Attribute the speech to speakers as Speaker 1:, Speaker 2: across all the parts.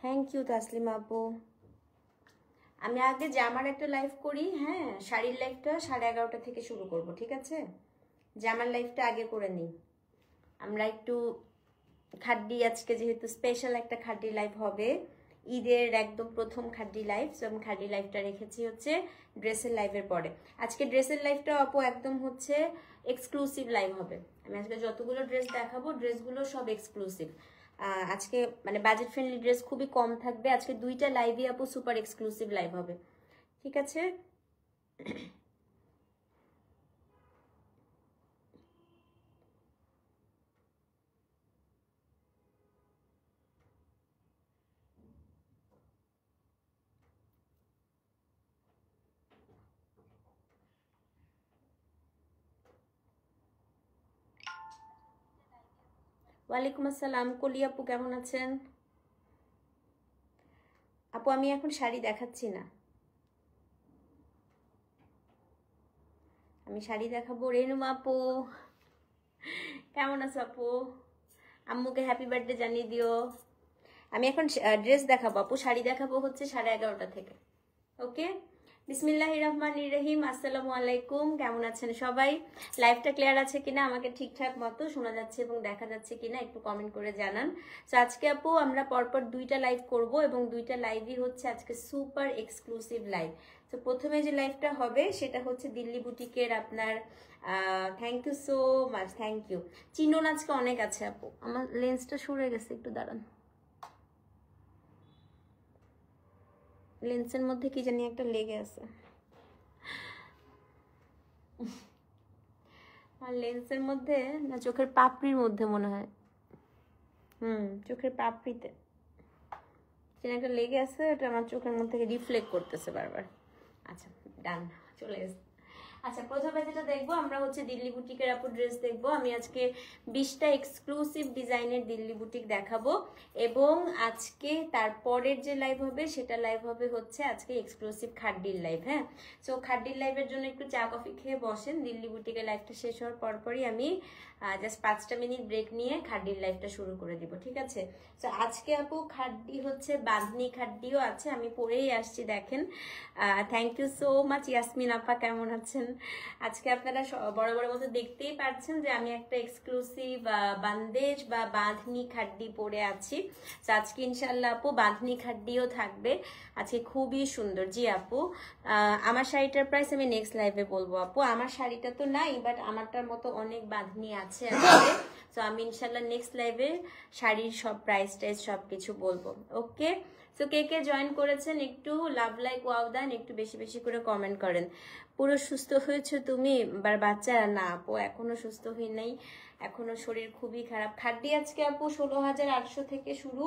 Speaker 1: Thank you Taslima আপু। আমি আগে জামার একটা লাইভ করি, হ্যাঁ শাড়ির লাইভটা 11:30 থেকে শুরু করব, ঠিক আছে? জামার লাইভটা আগে করে নিই। আমরা একটু খাড্ডি, আজকে যেহেতু স্পেশাল একটা খাড্ডি লাইভ হবে, ঈদের একদম প্রথম খাড্ডি লাইভ, সো আমি খাড্ডি লাইভটা রেখেছি হচ্ছে ড্রেসের লাইভের পরে। আজকে ড্রেসের লাইভটা আপু একদম হচ্ছে এক্সক্লুসিভ লাইভ হবে। আমি আজকে যতগুলো ড্রেস দেখাবো ড্রেসগুলো সব এক্সক্লুসিভ। আজকে মানে বাজেট ফ্রেন্ডলি ড্রেস খুবই কম থাকবে। আজকে দুইটা লাইভই আপু সুপার এক্সক্লুসিভ লাইভ হবে, ঠিক আছে? ওয়ালাইকুম আসসালাম, কলি আপু কেমন আছেন? আপু আমি এখন শাড়ি দেখাচ্ছি না, আমি শাড়ি দেখাবো। রেনুমা আপু কেমন আছো আপু? আম্মুকে হ্যাপি বার্থডে জানিয়ে দিও। আমি এখন ড্রেস দেখাবো আপু, শাড়ি দেখাবো হচ্ছে 11:30 থেকে। ওকে, বিসমিল্লাহির রহমানির রহিম। আসসালামু আলাইকুম, কেমন আছেন সবাই? লাইভটা ক্লিয়ার আছে কিনা, আমাকে ঠিকঠাক মতো শোনা যাচ্ছে এবং দেখা যাচ্ছে কিনা একটু কমেন্ট করে জানান। তো আজকে আপু আমরা পরপর দুইটা লাইভ করব এবং দুইটা লাইভই হচ্ছে আজকে সুপার এক্সক্লুসিভ লাইভ। তো প্রথমে যে লাইভটা হবে সেটা হচ্ছে দিল্লি বুটিকের আপনার thank you so much, thank you. চিনন আজকে অনেক আছে আপু, আমার লেন্সটা সরে গেছে, একটু দাঁড়ান। লেন্সের মধ্যে কি জানি একটা লেগে আছে, আর লেন্সের মধ্যে না চোখের পাপড়ির মধ্যে মনে হয়, চোখের পাপড়িতে যেন একটা লেগে আছে, ওটা আমার চোখের মধ্যে থেকে রিফ্লেক্ট করতেছে বারবার। আচ্ছা ডান, চলে এসে। আচ্ছা প্রথমে যেটা দেখবো আমরা হচ্ছে দিল্লি বুটিকের আপু ড্রেস দেখবো। আমি আজকে 20টা এক্সক্লুসিভ ডিজাইনের দিল্লি বুটিক দেখাবো এবং আজকে তারপরের যে লাইভ হবে সেটা লাইভ হবে হচ্ছে আজকে এক্সক্লুসিভ খাড্ডির লাইভ। হ্যাঁ, সো খাড্ডির লাইভের জন্য একটু চা কফি খেয়ে বসেন। দিল্লি বুটিকের লাইভটা শেষ হওয়ার পরপরই আমি জাস্ট 5টা মিনিট ব্রেক নিয়ে খাড্ডির লাইভটা শুরু করে দিব, ঠিক আছে? সো আজকে আপু খাড্ডি হচ্ছে বাঁধনি খাড্ডিও আছে, আমি পরেই আসছি দেখেন। Thank you so much Yasmin আপা, কেমন আছেন? আজকে আপনারা বড় বড় মতো দেখতেই পাচ্ছেন যে আমি একটা এক্সক্লুসিভ বান্দেজ বা বাঁধনি খাড্ডি পরে আছি। তো আজকে ইনশাল্লাহ আপু বাঁধনি খাড্ডিও থাকবে আজকে, খুবই সুন্দর। জি আপু, আমার শাড়িটার প্রাইস আমি নেক্সট লাইভে বলবো আপু। আমার শাড়িটা তো নাই, বাট আমারটার মতো অনেক বাঁধনি আছে আসলে। তো আমি ইনশাল্লাহ নেক্সট লাইভে শাড়ির সব প্রাইস টাইস সব কিছু বলবো। ওকে, তো কে কে জয়েন করেছেন একটু লাভ লাইক ওয়াও দেন, একটু বেশি বেশি করে কমেন্ট করেন। পুরো সুস্থ হয়েছে তুমি? বাচ্চারা না আপু, এখনো সুস্থ হই নাই, এখনো শরীর খুবই খারাপ। খাড্ডি আজকে আপু 16,800 থেকে শুরু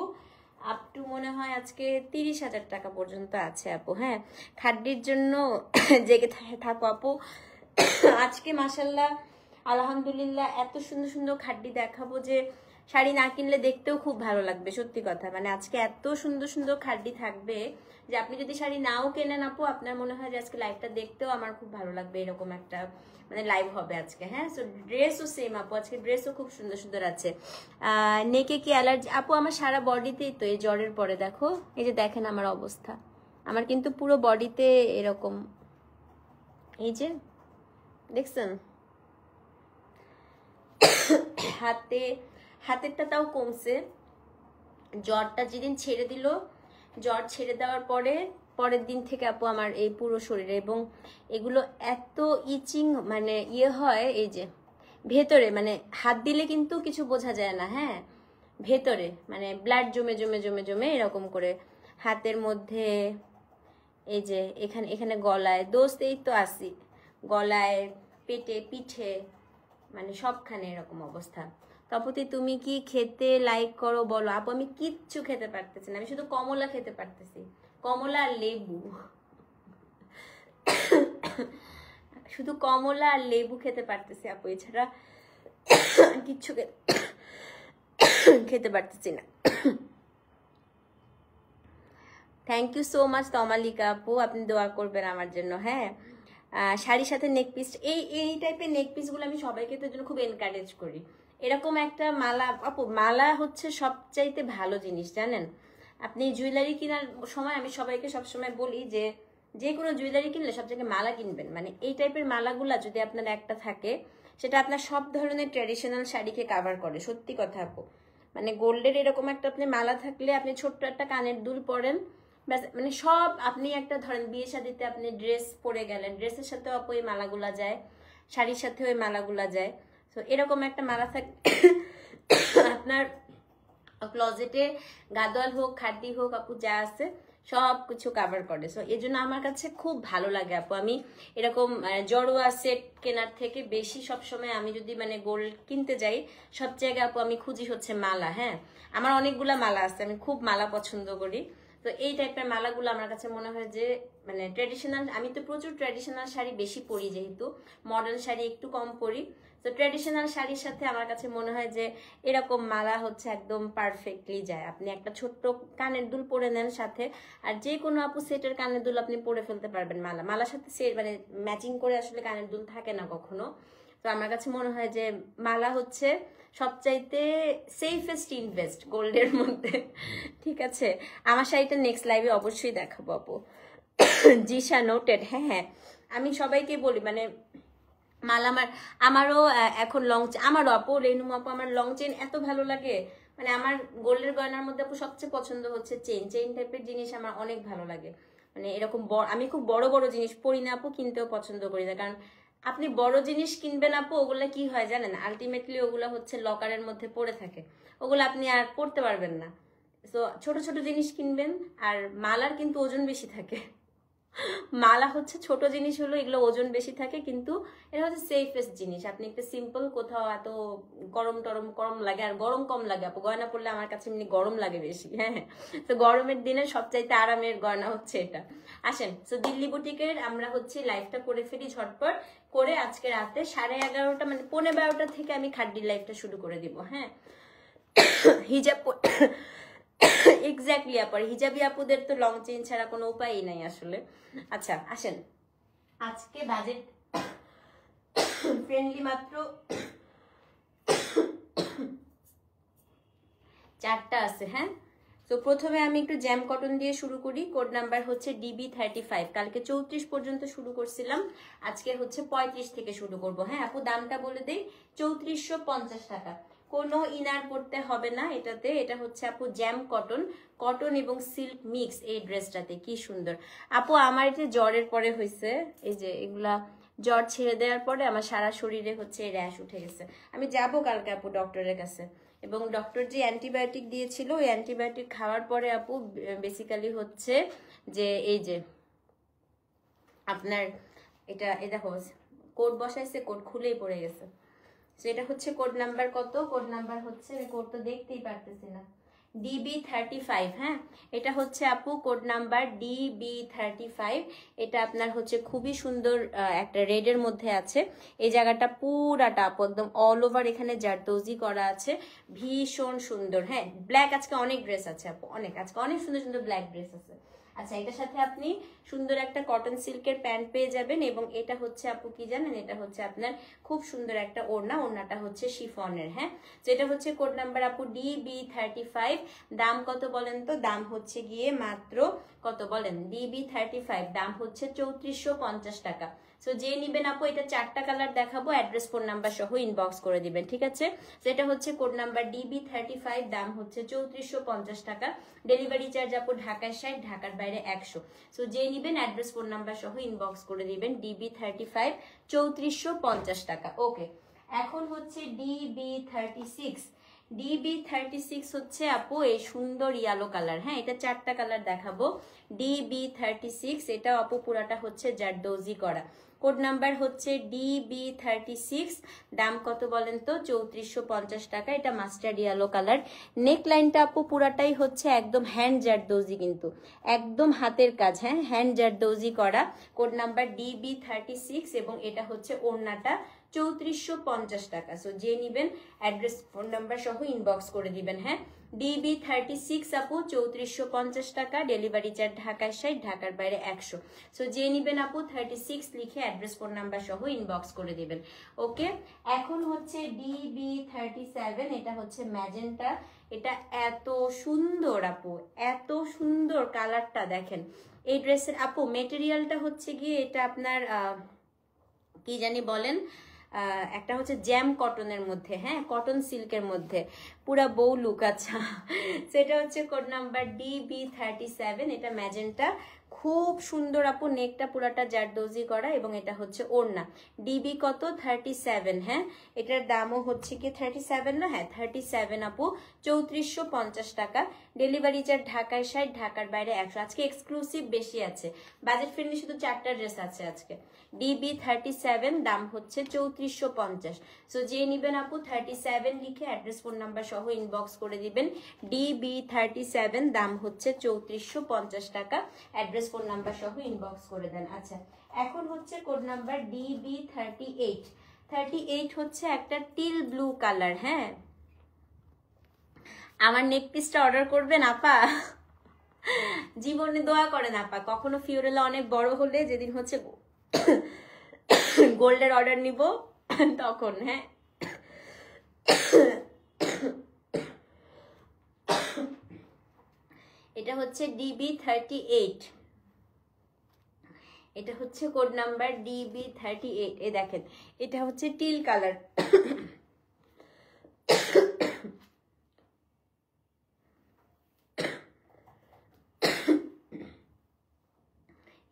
Speaker 1: আপ টু মনে হয় আজকে 30,000 টাকা পর্যন্ত আছে আপু। হ্যাঁ, খাড্ডির জন্য জেগে থাকো আপু। আজকে মাশাল্লাহ আলহামদুলিল্লাহ এত সুন্দর সুন্দর খাড্ডি দেখাবো যে শাড়ি না কিনলে দেখতেও খুব ভালো লাগবে, সত্যি কথা। মানে আজকে এত সুন্দর সুন্দর খাড্ডি থাকবে যে আপনি যদি শাড়ি নাও কেনেন আপু, আপনার মনে হয় যে আজকে লাইভটা দেখতেও আমার খুব ভালো লাগবে, এরকম একটা মানে লাইভ হবে আজকে। হ্যাঁ, সো ড্রেসও সেম আপু, আজকে ড্রেসও খুব সুন্দর সুন্দর আছে। নেকে কি অ্যালার্জি আপু? আমার সারা বডিতেই তো, এই জ্বরের পরে দেখো, এই যে দেখেন আমার অবস্থা, আমার কিন্তু পুরো বডিতে এরকম, এই যে দেখছেন, হাতেরটা তাও কমছে। জ্বরটা যেদিন ছেড়ে দিল, জ্বর ছেড়ে দেওয়ার পরের দিন থেকে আপু আমার এই পুরো শরীরে, এবং এগুলো এত ইচিং মানে ইয়ে হয়, এই যে ভেতরে মানে হাত দিলে কিন্তু কিছু বোঝা যায় না। হ্যাঁ, ভেতরে মানে ব্লাড জমে জমে জমে জমে এরকম করে হাতের মধ্যে, এই যে এখানে এখানে গলায়। দোস্ত এই তো আসি, গলায়, পেটে, পিঠে, মানে সবখানে এরকম অবস্থা। তপতি তুমি কি খেতে লাইক করো বলো। আপু আমি কিচ্ছু খেতে পারতেছি না, আমি শুধু কমলা খেতে পারতেছি, কমলা আর লেবু, শুধু কমলা আর লেবু খেতে পারতেছি আপু, এছাড়া কিচ্ছু খেতে পারতেছি না। Thank you so much Tamalika আপু, আপনি দোয়া করবেন আমার জন্য। হ্যাঁ, শাড়ির সাথে নেক পিস, এই টাইপের নেক পিসগুলো আমি সবাইকে তো জন্য খুব এনকারেজ করি। এরকম একটা মালা আপু, মালা হচ্ছে সবচাইতে ভালো জিনিস জানেন। আপনি জুয়েলারি কেনার সময় আমি সবাইকে সবসময় বলি যে যে কোনো জুয়েলারি কিনলে সব জায়গায় মালা কিনবেন, মানে এই টাইপের মালাগুলা যদি আপনার একটা থাকে সেটা আপনার সব ধরনের ট্র্যাডিশনাল শাড়িকে কাভার করে। সত্যি কথা আপু, মানে গোল্ডের এরকম একটা আপনি মালা থাকলে, আপনি ছোট্ট একটা কানের দুল পরেন, মানে সব, আপনি একটা ধরেন বিয়ে শাদিতে আপনি ড্রেস পরে গেলেন, ড্রেসের সাথেও আপু ওই মালাগুলা যায়, শাড়ির সাথেও ওই মালাগুলা যায়। তো এরকম একটা মালা থাকে আপনার ক্লজেটে, গাদোয়াল হোক খাটি হোক আপু, যা আছে সব কিছু কাভার করে। সো এই জন্য আমার কাছে খুব ভালো লাগে আপু। আমি এরকম জড়োয়া সেট কেনার থেকে বেশি সবসময় আমি যদি মানে গোল্ড কিনতে যাই, সব জায়গায় আপু আমি খুঁজি হচ্ছে মালা। হ্যাঁ, আমার অনেকগুলা মালা আছে, আমি খুব মালা পছন্দ করি। তো এই টাইপের মালাগুলো আমার কাছে মনে হয় যে মানে ট্র্যাডিশনাল, আমি তো প্রচুর ট্র্যাডিশনাল শাড়ি বেশি পরি, যেহেতু মডার্ন শাড়ি একটু কম পরি। তো ট্র্যাডিশনাল শাড়ির সাথে আমার কাছে মনে হয় যে এরকম মালা হচ্ছে একদম পারফেক্টলি যায়। আপনি একটা ছোট্ট কানের দুল পরে নেন সাথে, আর যে কোনো আপু সেটের কানের দুল আপনি পরে ফেলতে পারবেন। মালার সাথে সেট মানে ম্যাচিং করে আসলে কানের দুল থাকে না কখনো। তো আমার কাছে মনে হয় যে মালা হচ্ছে সবচাইতে সেফেস্ট ইনভেস্ট গোল্ডের মধ্যে। ঠিক আছে, আমার শাড়িটা নেক্সট লাইভে অবশ্যই দেখাবো আপু। জিশা নোটেড। হ্যাঁ হ্যাঁ, আমি সবাইকে বলি মানে মালা আমারও এখন লং, আমারও আপু রেনু আপু, আমার লং চেন এত ভালো লাগে। মানে আমার গোল্ডের গয়নার মধ্যে আপু সবচেয়ে পছন্দ হচ্ছে চেন টাইপের জিনিস আমার অনেক ভালো লাগে। মানে এরকম আমি খুব বড় বড় জিনিস পরি না আপু, কিনতেও পছন্দ করি না। কারণ আপনি বড় জিনিস কিনবেন আপু, ওগুলো কি হয় জানেন, আলটিমেটলি ওগুলো হচ্ছে লকারের মধ্যে পড়ে থাকে, ওগুলো আপনি আর পড়তে পারবেন না। তো ছোট ছোট জিনিস কিনবেন। আর মালার কিন্তু ওজন বেশি থাকে, মালা হচ্ছে ছোট জিনিস হলো, এগুলো ওজন বেশি থাকে, কিন্তু এটা হচ্ছে সেফেস্ট জিনিস। আপনি একটা সিম্পল কোথাও এত গরম লাগে, আর গরম কম লাগে আপু। গয়না পরলে আমার কাছে এমনি গরম লাগে বেশি। হ্যাঁ, তো গরমের দিনে সবচাইতে আরামের গয়না হচ্ছে এটা। আসেন, তো দিল্লি বুটিকের আমরা হচ্ছে লাইভটা করে ফেলি ঝটপট করে। আজকে রাতে 11:30 মানে 11:15 থেকে আমি খাড্ডির লাইভটা শুরু করে দিব। হ্যাঁ, হিজাব এক্স্যাক্টলি আপু, হিজাবি আপুদের তো লং চেন ছাড়া কোনো উপায়ই নাই আসলে। আচ্ছা আসেন, আজকে বাজেট ফ্রেন্ডলি মাত্র 4টা আছে। হ্যাঁ, তো প্রথমে আমি একটু জ্যাম কটন দিয়ে শুরু করি। কোড নাম্বার হচ্ছে DB35। কালকে 34 পর্যন্ত শুরু করছিলাম, আজকে হচ্ছে 35 থেকে শুরু করব। হ্যাঁ আপু, দামটা বলে দেই, 3450 টাকা। কোনো ইনার পড়তে হবে না এটাতে। এটা হচ্ছে আপু জ্যাম কটন এবং সিল্ক মিক্স। এই ড্রেসটাতে কি সুন্দর আপু। আমার এটা জ্বরের পরে হয়েছে, এই যে এগুলা জ্বর ছেড়ে দেওয়ার পরে আমার সারা শরীরে হচ্ছে র্যাশ উঠে গেছে। আমি যাব কালকে আপু ডক্টরের কাছে, এবং ডক্টর যে অ্যান্টিবায়োটিক দিয়েছিল ওই অ্যান্টিবায়োটিক খাওয়ার পরে আপু বেসিক্যালি হচ্ছে যে এই যে আপনার এটা দেখো কোড বসাইছে, কোড খুলেই পড়ে গেছে। তো এটা হচ্ছে কোড নাম্বার কত, কোড নাম্বার হচ্ছে, কোড তো দেখতেই পারতেছি না, DB35। হ্যাঁ, এটা হচ্ছে আপু কোড নাম্বার DB35। এটা আপনার হচ্ছে খুবই সুন্দর একটা রেডের মধ্যে আছে। এই জায়গাটা পুরাটা আপু একদম অল ওভার এখানে জারদৌজি করা আছে, ভীষণ সুন্দর। হ্যাঁ, ব্ল্যাক আজকে অনেক ড্রেস আছে আপু, আজকে অনেক সুন্দর সুন্দর ব্ল্যাক ড্রেস আছে। আচ্ছা, এটার সাথে আপনি সুন্দর একটা কটন সিল্কের প্যান্ট পেয়ে যাবেন, এবং এটা হচ্ছে আপু কি জানেন, এটা হচ্ছে আপনার খুব সুন্দর একটা ওড়নাটা হচ্ছে শিফনের। হ্যাঁ, যেটা হচ্ছে কোড নাম্বার আপু DB35। দাম কত বলেন তো, দাম হচ্ছে গিয়ে মাত্র কত বলেন, DB35 দাম হচ্ছে 3450 টাকা। সো যে নিবেন আপু, এটা 4টা কালার দেখাবো, অ্যাড্রেস ফোন নাম্বার সহ ইনবক্স করে দিবেন। ঠিক আছে, যেটা হচ্ছে কোড নাম্বার DB35, দাম হচ্ছে 3450 টাকা। ডেলিভারি চার্জ আপু ঢাকায় 60, ঢাকার বাইরে 100। সো যে নিবেন অ্যাড্রেস ফোন নাম্বার সহ ইনবক্স করে দিবেন। DB35 3450 টাকা। ওকে, এখন হচ্ছে DB36 হচ্ছে আপু এই সুন্দর ইয়েলো কালার। হ্যাঁ, এটা 4টা কালার দেখাবো। DB36 এটা আপু পুরাটা হচ্ছে জারদৌজি করা, কোড নাম্বার হচ্ছে DB36, দাম কত বলেন তো? 3450 টাকা। এটা মাস্টার্ড ইয়েলো কালার। নেক লাইনটা আপু পুরাটাই হচ্ছে একদম হ্যান্ড জারদৌজি, কিন্তু একদম হাতের কাজ, হ্যাঁ, হ্যান্ড জারদৌজি করা। কোড নাম্বার DB36 এবং এটা হচ্ছে ওড়নাটা 3450 টাকা। সো যে নিবেন অ্যাড্রেস ফোন নাম্বার সহ ইনবক্স করে দিবেন। হ্যাঁ, DB36 আপু 3450 টাকা, ডেলিভারি চার্জ ঢাকার 60, ঢাকার বাইরে 100। সো যে নিবেন আপু 36 লিখে অ্যাড্রেস ফোন নাম্বার সহ ইনবক্স করে দিবেন। ওকে, এখন হচ্ছে DB37, এটা হচ্ছে ম্যাজেন্টা। এটা এত সুন্দর আপু, এত সুন্দর কালারটা দেখেন। এই ড্রেসের আপু মেটেরিয়ালটা হচ্ছে গিয়ে এটা আপনার কি জানি বলেন, একটা হচ্ছে জ্যাম কটনের মধ্যে, হ্যাঁ, কটন সিল্কের মধ্যে, পুরা বউ লুক। আচ্ছা, সেটা হচ্ছে কোড নাম্বার DB37। এটা ম্যাজেন্টা, খুব সুন্দর আপু। নেকটা পুরাটা জারদৌজি করা এবং এটা হচ্ছে ওড়না। ডিবি কত? 37। হ্যাঁ, এটার দামও হচ্ছে কি 37 না? হ্যাঁ 37 আপু, 3450 টাকা। ডেলিভারি চার্জ ঢাকায় 60, ঢাকার বাইরে 100। আজকে এক্সক্লুসিভ বেশি আছে, বাজেট ফ্রেন্ডলি শুধু 4টা ড্রেস আছে আজকে। DB37, দাম হচ্ছে 3450। সো যে নিবেন আপু 37 লিখে অ্যাড্রেস ফোন নাম্বার সহ ইনবক্স করে দিবেন। DB37, দাম হচ্ছে 3450 টাকা, অ্যাড্রেস ফোন নাম্বার সহ ইনবক্স করে দেন। আচ্ছা, এখন হচ্ছে কোড নাম্বার DB38। 38 হচ্ছে একটা টিল ব্লু কালার। হ্যাঁ, আমার নেক পিসটা অর্ডার করবেন আপা? জীবনে দোয়া করেন আপা, কখনো ফিওরেলা অনেক বড় হলে, যেদিন হচ্ছে গোল্ডের অর্ডার নিব তখন। হ্যাঁ, এটা হচ্ছে DB38, এটা হচ্ছে কোড নাম্বার DB38। এ দেখেন, এটা হচ্ছে টিল কালার।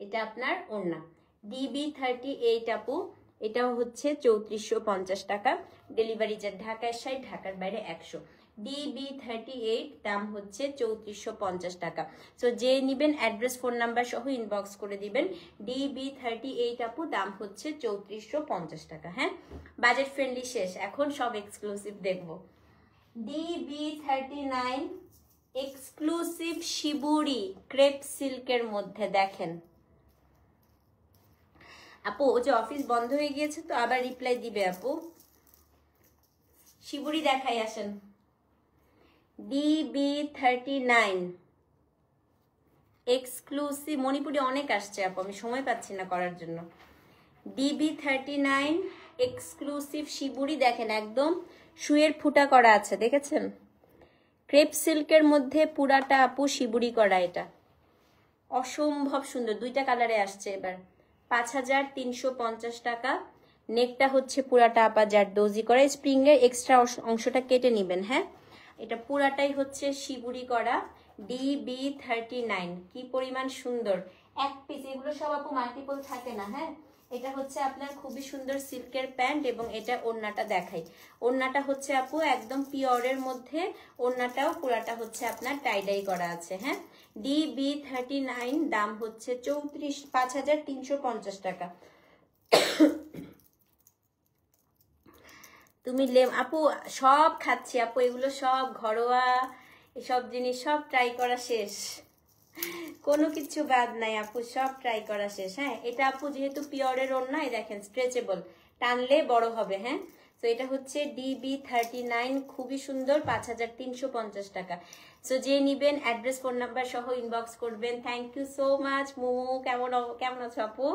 Speaker 1: এটা আপনার ওড়না। DB38 আপু, এটাও হচ্ছে 3450 টাকা, ডেলিভারি চার্জ ঢাকায় 60, ঢাকার বাইরে 100। DB38, দাম হচ্ছে 3450 টাকা। সো যে নিবেন অ্যাড্রেস ফোন নাম্বার সহ ইনবক্স করে দিবেন। DB38 আপু, দাম হচ্ছে 3450 টাকা। হ্যাঁ, বাজেট ফ্রেন্ডলি শেষ, এখন সব এক্সক্লুসিভ দেখবো। DB39, এক্সক্লুসিভ শিবুরি ক্রেপ সিল্কের মধ্যে দেখেন আপু। ও যে অফিস বন্ধ হয়ে গিয়েছে তো আবার রিপ্লাই দিবে আপু। শিবুরি দেখাই আসেন। DB39, exclusive. মণিপুরি অনেক আসছে আপু, আমি সময় পাচ্ছি না করার জন্য। DB39, এক্সক্লুসিভ শিবুরি দেখেন, একদম শুয়ের ফুটা করা আছে, দেখেছেন? ক্রেপ সিল্কের মধ্যে পুরাটা আপু শিবুরি করা। এটা অসম্ভব সুন্দর, 2টা কালারে আসছে এবার। 5350 টাকা। নেকটা হচ্ছে পুরাটা আপা জারদৌজি করা, স্প্রিং এর এক্সট্রা অংশটা কেটে নিবেন। হ্যাঁ, এটা পুরাটাই হচ্ছে শিবুরি করা। DB39, কি পরিমাণ সুন্দর এক পিস। এগুলো সব আপু মাল্টিপল থাকে না। হ্যাঁ, এটা হচ্ছে আপনার খুবই সুন্দর সিল্কের প্যান্ট এবং এটা ওড়নাটা দেখাই। ওড়নাটা হচ্ছে আপু একদম পিওরের মধ্যে, ওড়নাটাও পুরাটা হচ্ছে আপনার টাইডাই করা আছে। হ্যাঁ, DB39, দাম হচ্ছে 5350 টাকা। তুমি আপু সব খাচ্ছি আপু, এগুলো সব ঘরোয়া, এসব জিনিস সব ট্রাই করা শেষ, কোনো কিছু বাদ নাই আপু, সব ট্রাই করা শেষ। হ্যাঁ, এটা আপু যেহেতু পিওরের ওড়না, দেখেন স্ট্রেচেবল, টানলে বড় হবে। হ্যাঁ, তো এটা হচ্ছে DB39, খুবই সুন্দর, 5350 টাকা। সো যে নিবেন অ্যাড্রেস ফোন নাম্বার সহ ইনবক্স করবেন। Thank you so much Momo. কেমন আছো আপু?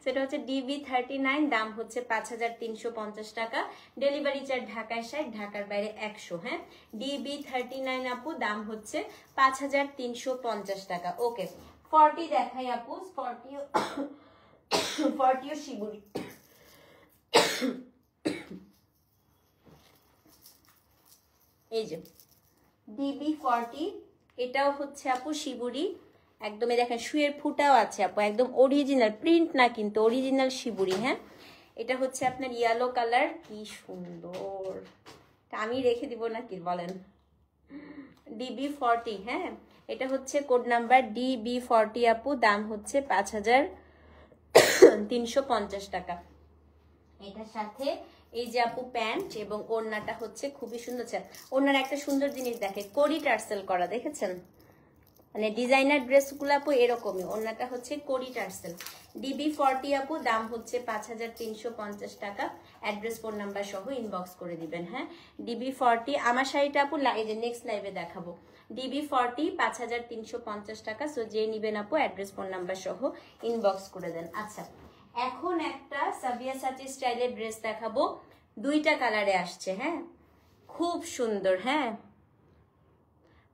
Speaker 1: সেটা হচ্ছে DB39, দাম হচ্ছে 5350 টাকা, ডেলিভারি চার্জ ঢাকায় 60, ঢাকার বাইরে 100। হ্যাঁ, DB39 আপু, দাম হচ্ছে 5350 টাকা। ওকে, 40 দেখাই আপু। 40ও শিবুরি। এই যে DB40, এটাও হচ্ছে আপু শিবুরি, একদম দেখেন শুয়ের ফুটাও আছে আপু, একদম অরিজিনাল প্রিন্ট না কিন্তু অরিজিনাল শিবুরি। হ্যাঁ, এটা হচ্ছে আপনার ইয়েলো কালার, কি সুন্দর, আমি রেখে দিব নাকি বলেন? DB40। হ্যাঁ, এটা হচ্ছে কোড নাম্বার DB40 আপু, দাম হচ্ছে 350 টাকা। এটার সাথে এই যে আপু প্যান্ট এবং ওড়নাটা হচ্ছে খুবই সুন্দর। ওড়নার একটা সুন্দর জিনিস দেখে, কড়ি টার্সেল করা, দেখেছেন? মানে ডিজাইনার ড্রেসগুলো আপু এরকমই, ওড়নাটা হচ্ছে কড়ি টার্সেল। DB40 আপু, দাম হচ্ছে 5350 টাকা। অ্যাড্রেস ফোন নাম্বার সহ ইনবক্স করে দিবেন। হ্যাঁ, DB40 আমার শাড়িটা আপু এই যে নেক্সট লাইভে দেখাবো। DB40 5350 টাকা। সো যে নিবেন আপু অ্যাড্রেস ফোন নাম্বার সহ ইনবক্স করে দেন। আচ্ছা, এখন একটা সাবিয়া সাচি স্টাইলের ড্রেস দেখাবো, দুইটা কালারে আসছে। হ্যাঁ, খুব সুন্দর। হ্যাঁ,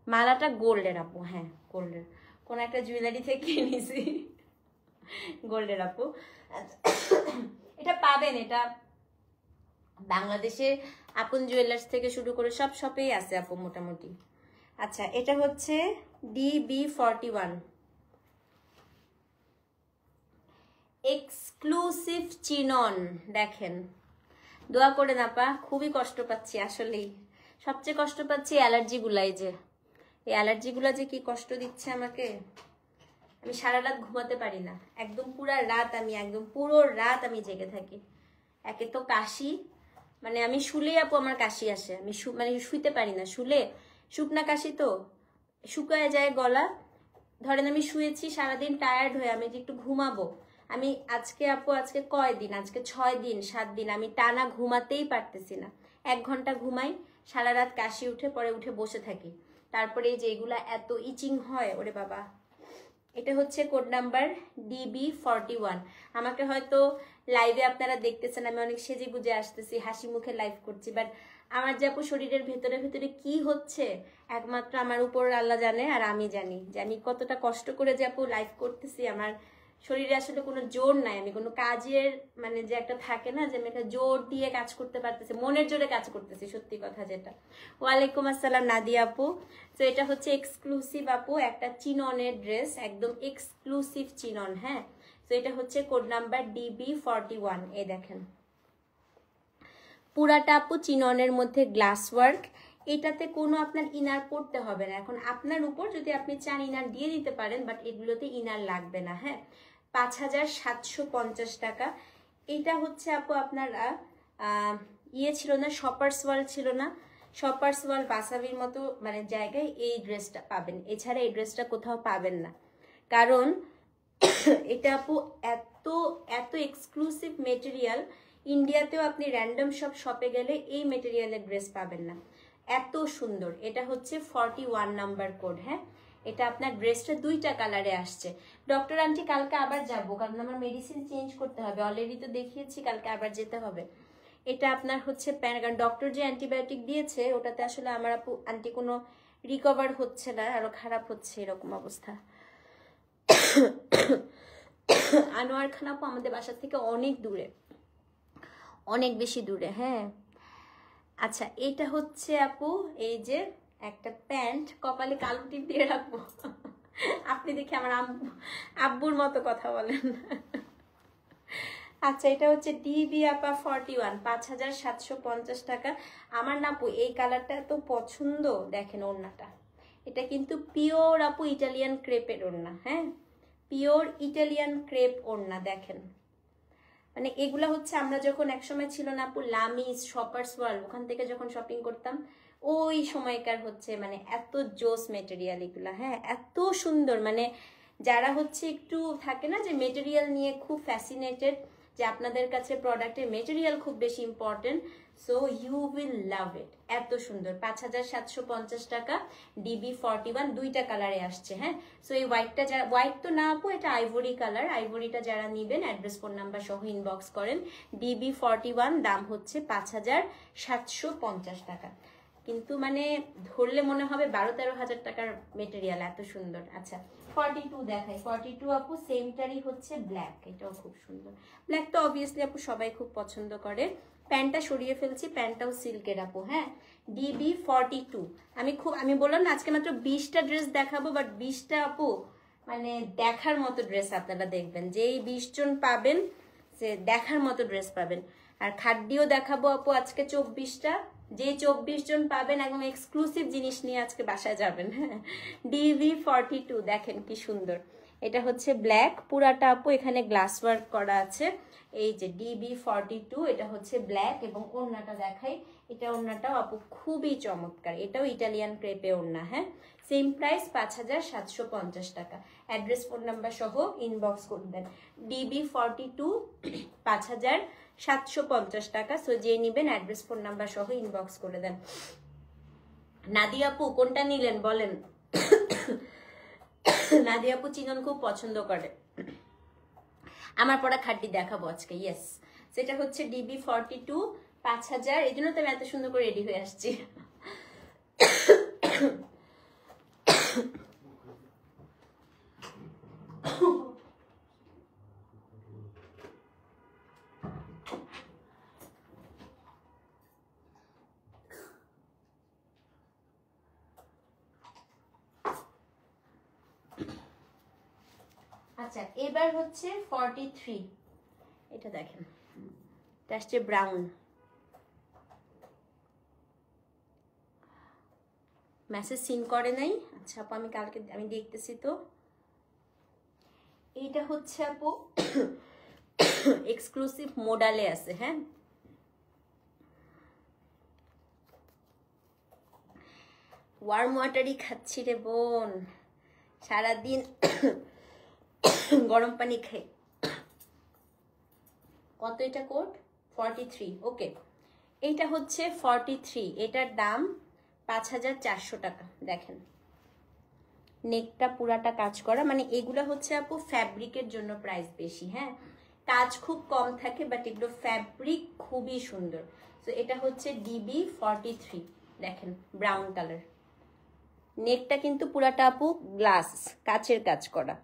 Speaker 1: মালাটা গোল্ডের আপু, হ্যাঁ গোল্ডের, কোন একটা জুয়েলারি থেকে নিয়েছি, গোল্ডের আপু। এটা পাবেন, এটা বাংলাদেশে আপন জুয়েলার্স থেকে শুরু করে সব শপেই আছে আপু মোটামুটি। আচ্ছা, এটা হচ্ছে DB41 এক্সক্লুসিভ চিনন। দেখেন, দোয়া করে না পা, খুবই কষ্ট পাচ্ছি আসলেই। সবচেয়ে কষ্ট পাচ্ছি অ্যালার্জিগুলাই, যে এই অ্যালার্জিগুলা যে কি কষ্ট দিচ্ছে আমাকে। আমি সারা রাত ঘুমাতে পারি না, একদম পুরো রাত আমি জেগে থাকি। একে তো কাশি, মানে আমি শুলে আপু আমার কাশি আসে, আমি মানে শুইতে পারি না, শুলে শুকনা কাশি তো শুকায় যায় গলা। ধরেন আমি শুয়েছি সারাদিন টায়ার্ড হয়ে, আমি যে একটু ঘুমাবো, আমি আজকে আপু আজকে কয়দিন, আজকে 6 দিন 7 দিন আমি টানা ঘুমাতেই পারতেছি না। 1 ঘন্টা ঘুমাই, সারা রাত কাশি উঠে, পরে উঠে বসে থাকি। তারপরে এই যে এগুলা এত ইচিং হয়, ওরে বাবা। এটা হচ্ছে কোড নাম্বার DB41। আমাকে হয়তো লাইভে আপনারা দেখতেছেন আমি অনেক সেজে গুজে আসতেছি, হাসি মুখে লাইভ করছি, বাট আমার যে আপু শরীরের ভেতরে ভেতরে কি হচ্ছে একমাত্র আমার উপর আল্লাহ জানে, আর আমি জানি যে আমি কতটা কষ্ট করে যে আপু লাইভ করতেছি। আমার শরীরে আসলে কোনো জোর নাই, আমি কোনো কাজের মানে যে একটা থাকে না যে আমি একটা জোর দিয়ে কাজ করতে পারতেছি, মনের জোরে কাজ করতেছি, সত্যি কথা যেটা। ওয়ালাইকুম আসসালাম নাদিয়া আপু। তো এটা হচ্ছে এক্সক্লুসিভ আপু একটা চিননের ড্রেস, একদম এক্সক্লুসিভ চিনন। হ্যাঁ, তো এটা হচ্ছে কোড নাম্বার DB41। এই দেখেন, পুরাটা আপু চিননের মধ্যে গ্লাস ওয়ার্ক। এটাতে কোনো আপনার ইনার পড়তে হবে না। এখন আপনার উপর, যদি আপনি চান ইনার দিয়ে দিতে পারেন, বাট এগুলোতে ইনার লাগবে না। হ্যাঁ, 5750 টাকা। এটা হচ্ছে আপু আপনারা ছিল না, শপার্স ওয়ার্ল্ড ছিল না, শপার্স ওয়ার্ল্ড বাসাবির মতো মানে জায়গায় এই ড্রেসটা পাবেন, এছাড়া এই ড্রেসটা কোথাও পাবেন না। কারণ এটা আপু এত এত এক্সক্লুসিভ মেটেরিয়াল, ইন্ডিয়াতেও আপনি র্যান্ডম সব শপে গেলে এই মেটেরিয়ালের ড্রেস পাবেন না, এত সুন্দর। এটা হচ্ছে 41 নাম্বার কোড। হ্যাঁ, এটা আপনার ড্রেসটা দুইটা কালারে আসছে। ডক্টর আন্টি কালকে আবার যাব, কারণ আমার মেডিসিন চেঞ্জ করতে হবে, অলরেডি তো দেখিয়েছি, কালকে আবার যেতে হবে। এটা আপনার হচ্ছে কারণ ডক্টর যে অ্যান্টিবায়োটিক দিয়েছে ওটাতে আসলে আমার আপু আন্টি কোনো রিকভার হচ্ছে না, আরো খারাপ হচ্ছে, এরকম অবস্থা। আনোয়ার খান আপু আমাদের বাসা থেকে অনেক দূরে, অনেক বেশি দূরে। হ্যাঁ, আচ্ছা, এটা হচ্ছে আপু এই যে একটা প্যান্ট, কপালে কালো টিপ দিয়ে রাখবো, আপনি দেখে আমার আব্বুর মতো কথা বলেন। আচ্ছা, এটা হচ্ছে DB আপা 41, 5750 টাকা। আমার না আপু এই কালারটা এত পছন্দ। দেখেন ওড়নাটা, এটা কিন্তু পিওর আপু ইটালিয়ান ক্রেপের ওড়না। হ্যাঁ, পিওর ইটালিয়ান ক্রেপ ওড়না। দেখেন, মানে এগুলা হচ্ছে আমরা যখন একসময় ছিল না আপু লামিস, শপার্স ওয়ার্ল্ড, ওখান থেকে যখন শপিং করতাম ওই সময়কার হচ্ছে মানে এত জোস মেটেরিয়াল এগুলা। হ্যাঁ, এত সুন্দর, মানে যারা হচ্ছে একটু থাকে না যে মেটেরিয়াল নিয়ে খুব ফ্যাসিনেটেড, যে আপনাদের কাছে প্রোডাক্টের মেটেরিয়াল খুব বেশি important, so you will love it. এত সুন্দর, 5750 টাকা। DB41 দুইটা কালারে আসছে। হ্যাঁ, সো এই হোয়াইটটা যারা, হোয়াইট তো না আপু এটা আইভরি কালার, আইভরিটা যারা নিবেন অ্যাড্রেস ফোন নাম্বার সহ ইনবক্স করেন। DB41 দাম হচ্ছে 5750 টাকা, কিন্তু মানে ধরলে মনে হবে 12-13 হাজার টাকার মেটেরিয়াল, এত সুন্দর। আচ্ছা, 42 দেখাই। 42 আপু সেমটারই হচ্ছে ব্ল্যাক, এটাও খুব সুন্দর। ব্ল্যাক তো অবভিয়াসলি আপু সবাই খুব পছন্দ করে। প্যান্টটা সরিয়ে ফেলছি, প্যান্টটাও সিল্কের আপু। হ্যাঁ, DB42। আমি বললাম না আজকে মাত্র 20টা ড্রেস দেখাবো, বাট 20টা আপু মানে দেখার মতো ড্রেস আপনারা দেখবেন, যেই 20 জন পাবেন সে দেখার মতো ড্রেস পাবেন। আর খাড্ডিও দেখাবো আপু আজকে 24টা, যে 24 জন পাবেন একদম এক্সক্লুসিভ জিনিস নিয়ে আজকে বাসায় যাবেন। হ্যাঁ, DB42 দেখেন কি সুন্দর। এটা হচ্ছে ব্ল্যাক, পুরাটা আপু এখানে গ্লাস ওয়ার্ক করা আছে। এই যে DB42, এটা হচ্ছে ব্ল্যাক এবং ওড়নাটা দেখাই। এটা ওড়নাটাও আপু খুবই চমৎকার, এটাও ইটালিয়ান ক্রেপে ওড়না। হ্যাঁ, সেম প্রাইস 5750 টাকা। অ্যাড্রেস ফোন নাম্বার সহ ইনবক্স করে দেন। DB42 5750 টাকা। সো যে নিবেন অ্যাড্রেস ফোন নাম্বার সহ ইনবক্স করে দেন। নাদিয়া আপু কোনটা নিলেন বলেন? নাদিয়া আপু চিনন খুব পছন্দ করে। আমার পড়া খাড্ডি দেখাবো আজকে। ইয়েস, সেটা হচ্ছে DB42 5000। এই জন্য তো আমি এত সুন্দর করে রেডি হয়ে আসছি। আচ্ছা, এবার হচ্ছে 43। এটা দেখেন, এটা আসছে ব্রাউন। মেসেজ সিন করে নাই? আচ্ছা আপু, আমি কালকে আমি দেখতেছি তো। এইটা হচ্ছে আপু এক্সক্লুসিভ মডেলে আছে। হ্যাঁ, ওয়ার্ম ওয়াটারই খাচ্ছি রে বোন, সারাদিন গরম পানি খাই। কত এটা কোড? 43। ওকে, এইটা হচ্ছে 43, এটার দাম 5400 টাকা। দেখেন নেকটা পুরাটা কাজ করা, মানে এগুলো হচ্ছে আপু ফ্যাব্রিকের জন্য প্রাইস বেশি। হ্যাঁ, কাজ খুব কম থাকে, বাট এগুলো ফ্যাব্রিক খুবই সুন্দর। তো এটা হচ্ছে DB43, দেখেন ব্রাউন কালার। নেকটা কিন্তু পুরাটা আপু গ্লাস কাচের কাজ করা।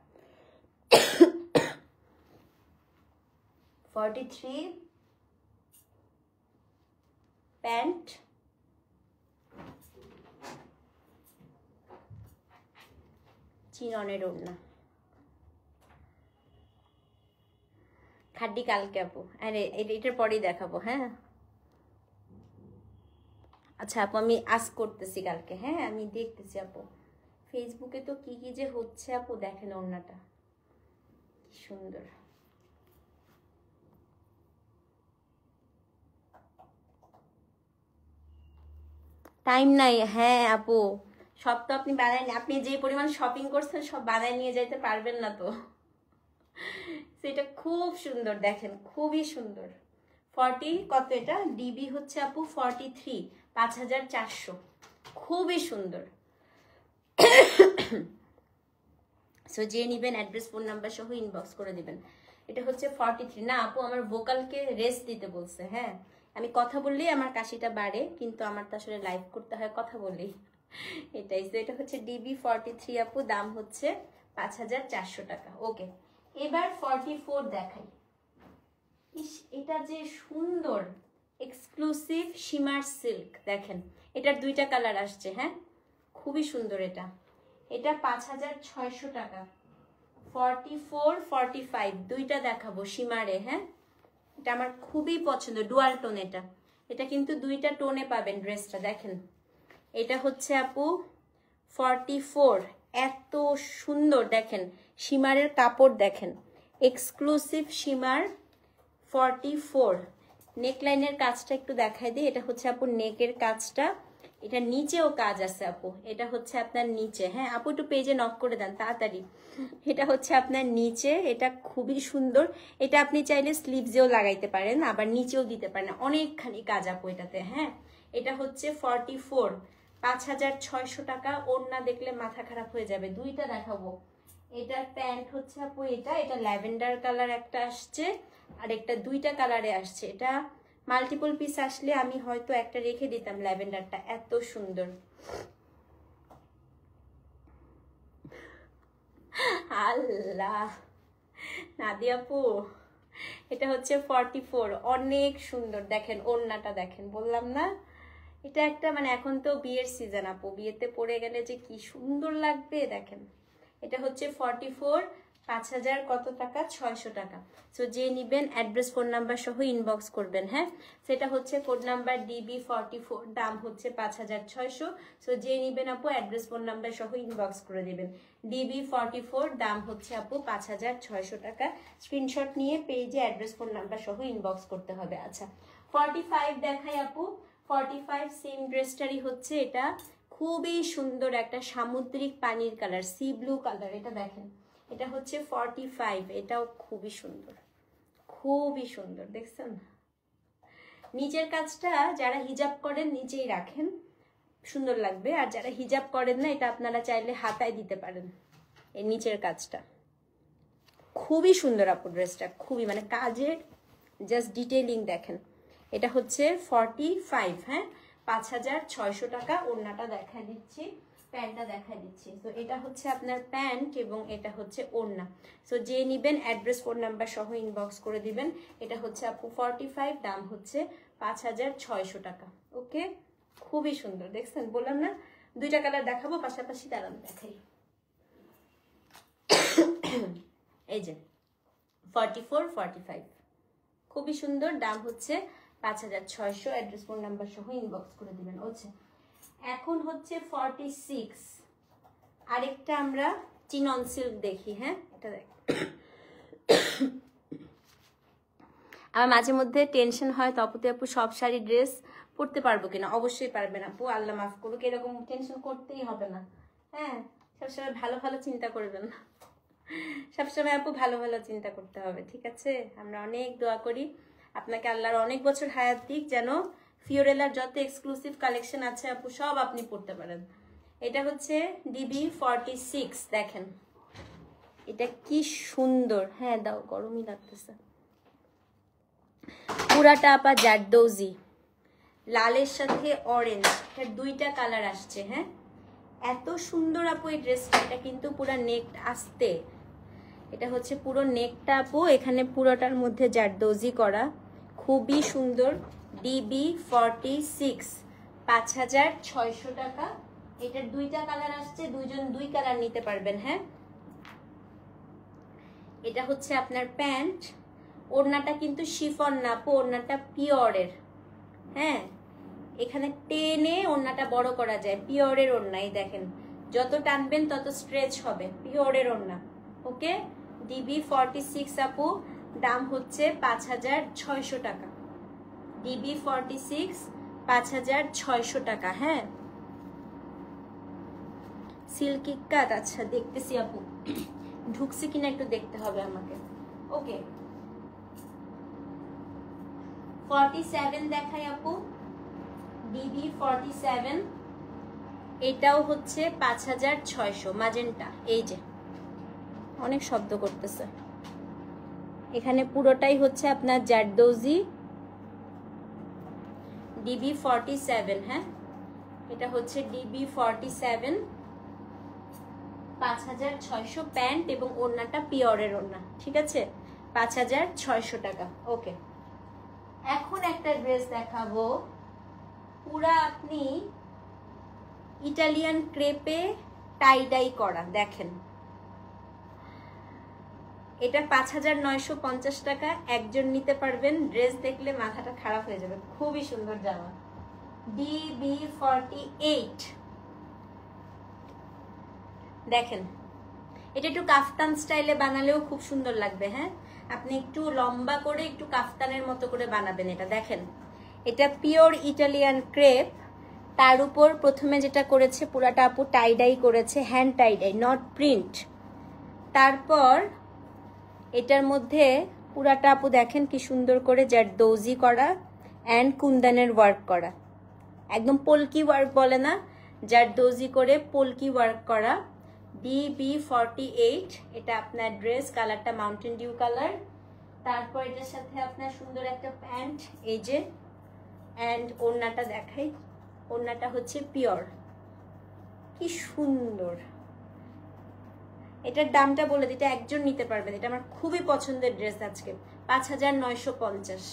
Speaker 1: 43 প্যান্ট, চিননের ওড়না। খাড্ডি কালকে আপু, আরে এটার পরেই দেখাবো। হ্যাঁ, আচ্ছা আপু আমি আস্ক করতেছি কালকে। হ্যাঁ, আমি দেখতেছি আপু, ফেসবুকে তো কি কি যে হচ্ছে আপু। দেখেন ওড়নাটা কি সুন্দর। টাইম নাই। হ্যাঁ আপু, সব তো আপনি বানায়, আপনি যে পরিমাণ শপিং করছেন সব বানায় নিয়ে যাইতে পারবেন না তো। সেটা খুব সুন্দর, দেখেন খুবই সুন্দর। 40 কত এটা? DB হচ্ছে আপু 43, 5400, খুবই সুন্দর। সো যে নিবেন অ্যাড্রেস ফোন নাম্বার সহ ইনবক্স করে দিবেন। এটা হচ্ছে 43। না আপু, আমার ভোকালকে রেস্ট দিতে বলছে। হ্যাঁ, আমি কথা বললেই আমার কাশিটা বাড়ে, কিন্তু আমার তো আসলে লাইভ করতে হয় কথা বললেই, এটাই। তো এটা হচ্ছে DB43 আপু, দাম হচ্ছে 5400 টাকা। ওকে, এবার 44 দেখাই। ইস, এটা যে সুন্দর এক্সক্লুসিভ শিমার সিল্ক। দেখেন এটার দুইটা কালার আসছে। হ্যাঁ, খুবই সুন্দর। এটা এটা 5600 টাকা। 44 45 দুইটা দেখাবো শিমারে। হ্যাঁ, এটা আমার খুবই পছন্দ, ডুয়াল টোন। এটা এটা কিন্তু দুইটা টোনে পাবেন ড্রেসটা। দেখেন এটা হচ্ছে আপু 44, এত সুন্দর। দেখেন শিমারের কাপড়, দেখেন এক্সক্লুসিভ শিমার। 44 নেকলাইনের কাজটা একটু দেখাই দিই। এটা হচ্ছে আপু নেকের কাজটা, এটা নিচেও কাজ আছে আপু। এটা হচ্ছে আপনার নিচে। হ্যাঁ আপু, একটু পেজে নক করে দেন তাড়াতাড়ি। এটা হচ্ছে আপনার নিচে, এটা খুবই সুন্দর। এটা আপনি চাইলে স্লিভসেও লাগাইতে পারেন, আবার নিচেও দিতে পারেন, অনেকখানি কাজ আপু এটাতে। হ্যাঁ, এটা হচ্ছে 44, 5600 টাকা। ওড়না দেখলে মাথা খারাপ হয়ে যাবে। দুইটা দেখাবো। এটার প্যান্ট হচ্ছে আপু এটা এটা ল্যাভেন্ডার কালার একটা আসছে, আর একটা দুইটা কালারে আসছে। এটা মাল্টিপল পিস আসলে আমি হয়তো একটা রেখে দিতাম, ল্যাভেন্ডারটা এত সুন্দর। আল্লাহ, নাদিয়া আপু এটা হচ্ছে 44, অনেক সুন্দর। দেখেন ওড়নাটা দেখেন, বললাম না এটা একটা, মানে এখন তো বিয়ের সিজন আপু, বিয়েতে পরে গেলে যে কি সুন্দর লাগবে। দেখেন এটা হচ্ছে 44, 5000 কত টাকা? 600 টাকা। সো যে নিবেন অ্যাড্রেস ফোন নাম্বার সহ ইনবক্স করবেন। হ্যাঁ, সেটা হচ্ছে কোড নাম্বার DB44, দাম হচ্ছে 5600। সো যে নিবেন আপু অ্যাড্রেস ফোন নাম্বার সহ ইনবক্স করে দিবেন। DB44, দাম হচ্ছে আপু 5600 টাকা। স্ক্রিনশট নিয়ে পেজে অ্যাড্রেস ফোন নাম্বার সহ ইনবক্স করতে হবে। আচ্ছা 45 দেখাই আপু। 45 সেম ড্রেসটারই হচ্ছে, এটা খুবই সুন্দর একটা সামুদ্রিক পানির কালার, সি ব্লু কালার। এটা দেখেন, এটা হচ্ছে 45, এটাও খুবই সুন্দর, খুবই সুন্দর। দেখছেন নিচের কাজটা যারা হিজাব করেন নিচেই রাখেন, সুন্দর লাগবে। আর যারা হিজাব করেন না, এটা আপনারা চাইলে হাতায় দিতে পারেন। এই নিচের কাজটা খুবই সুন্দর আপু, ড্রেসটা খুবই মানে কাজের জাস্ট ডিটেইলিং দেখেন। এটা হচ্ছে 45, হ্যাঁ 5600 টাকা। ওড়নাটা দেখা দিচ্ছি, প্যান্টটা দেখা দিচ্ছি। তো এটা হচ্ছে আপনার প্যান্ট এবং এটা হচ্ছে ওড়না। সো যে নিবেন অ্যাড্রেস ফোন নাম্বার সহ ইনবক্স করে দিবেন। এটা হচ্ছে আপু 45, দাম হচ্ছে 5600 টাকা। ওকে, খুবই সুন্দর। দেখছেন, বললাম না দুইটা কালার দেখাবো পাশাপাশি, দাঁড়ান দেখাই। এই যে 44, 45 খুবই সুন্দর, দাম হচ্ছে 5600। অ্যাড্রেস ফোন নাম্বার সহ ইনবক্স করে দিবেন। আচ্ছা এখন হচ্ছে 46, আরেকটা আমরা চিনন সিল্ক দেখি। হ্যাঁ এটা দেখ, আমার মাঝে মধ্যে টেনশন হয় তপতি আপু সব শাড়ি ড্রেস পরতে পারবো কিনা। অবশ্যই পারবেন আপু, আল্লাহ মাফ করুক, এরকম টেনশন করতেই হবে না। হ্যাঁ সবসময় ভালো ভালো চিন্তা করবেন, সবসময় আপু ভালো ভালো চিন্তা করতে হবে, ঠিক আছে। আমরা অনেক দোয়া করি আপনাকে আল্লাহর অনেক বছর হায়াত দিক, যেন ফিওরেলার যত এক্সক্লুসিভ কালেকশন আছে আপু সব আপনি পড়তে পারেন। এটা হচ্ছে DB46, দেখেন এটা কি সুন্দর। হ্যাঁ দাও, গরমই লাগতেছে। পুরাটা আপা জারদৌজি, লালের সাথে অরেঞ্জ, এর দুইটা কালার আসছে। হ্যাঁ এত সুন্দর আপু এই ড্রেসটা। এটা কিন্তু পুরো নেক আসতে, এটা হচ্ছে পুরো নেকটা আপু, এখানে পুরোটার মধ্যে জারদৌজি করা, খুবই সুন্দর। DB46, 5600 টাকা। এটার দুইটা কালার আসছে, দুইজন দুই কালার নিতে পারবেন। হ্যাঁ এটা হচ্ছে আপনার প্যান্ট। ওড়নাটা কিন্তু শিফন না আপু, ওড়নাটা পিওরের। হ্যাঁ এখানে টেনে ওড়নাটা বড় করা যায়, পিওরের ওড়না। এই দেখেন যত টানবেন তত স্ট্রেচ হবে, পিওরের ওড়না। ওকে DB46 আপু, দাম হচ্ছে 5600 টাকা। DB46, 5600 টাকা। হ্যাঁ সিল্কি কাট, আচ্ছা দেখতেছি আপু, ঢুকছে কিনা একটু দেখতে হবে আমাকে। ওকে 47 দেখাই আপু। DB47, এটাও হচ্ছে 5600, মাজেন্টা। এই যে অনেক শব্দ করতেছে, এখানে পুরোটাই হচ্ছে আপনার জারদৌজি। DB47, হ্যাঁ এটা হচ্ছে DB47, 5600, প্যান্ট এবং ওড়নাটা পিওরের ওড়না, ঠিক আছে 5600 টাকা। ওকে এখন একটা ড্রেস দেখাবো, পুরা আপনি ইটালিয়ান ক্রেপে টাই ডাই করা। দেখেন এটা 5950 টাকা, একজন নিতে পারবেন। ড্রেস দেখলে মাথাটা খারাপ হয়ে যাবে, খুবই সুন্দর জামা। DB48, দেখেন এটা একটু কাফতান স্টাইলে বানালেও খুব সুন্দর লাগবে। হ্যাঁ আপনি একটু লম্বা করে একটু কাফতানের মতো করে বানাবেন। এটা দেখেন, এটা পিওর ইটালিয়ান ক্রেপ, তার উপর প্রথমে যেটা করেছে পুরাটা আপু টাই ডাই করেছে, hand tie dye, not print. তারপর এটার মধ্যে পুরাটা আপু দেখেন কি সুন্দর করে জারদৌজি করা অ্যান্ড কুন্দানের ওয়ার্ক করা, একদম পলকি ওয়ার্ক বলে না, জারদৌজি করে পলকি ওয়ার্ক করা। DB48, এটা আপনার ড্রেস, কালারটা মাউন্টেন ডিউ কালার। তারপর এটার সাথে আপনার সুন্দর একটা প্যান্ট, এই যে, অ্যান্ড ওড়নাটা দেখাই, ওড়নাটা হচ্ছে পিওর, কি সুন্দর। এটার দামটা বলে দিতে, একজন নিতে পারবেন। এটা আমার খুবই পছন্দের ড্রেস আজকে, 5950।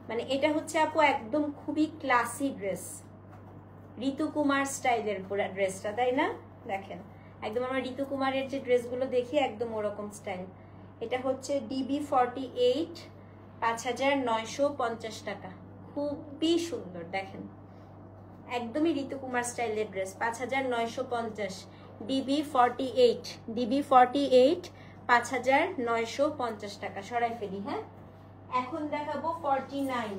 Speaker 1: মানে এটা হচ্ছে আপু একদম খুবই ক্লাসি ড্রেস, ঋতু কুমার স্টাইলের পুরো ড্রেসটা, তাই না? দেখেন একদম আমরা ঋতু কুমারের যে ড্রেসগুলো দেখি একদম ওরকম স্টাইল। এটা হচ্ছে DB48, 5950 টাকা। খুবই সুন্দর, দেখেন একদমই ঋতু কুমার স্টাইলের ড্রেস। 5950, DB48, 5950 টাকা। সরাই ফেলি। হ্যাঁ, এখন দেখাবো 49,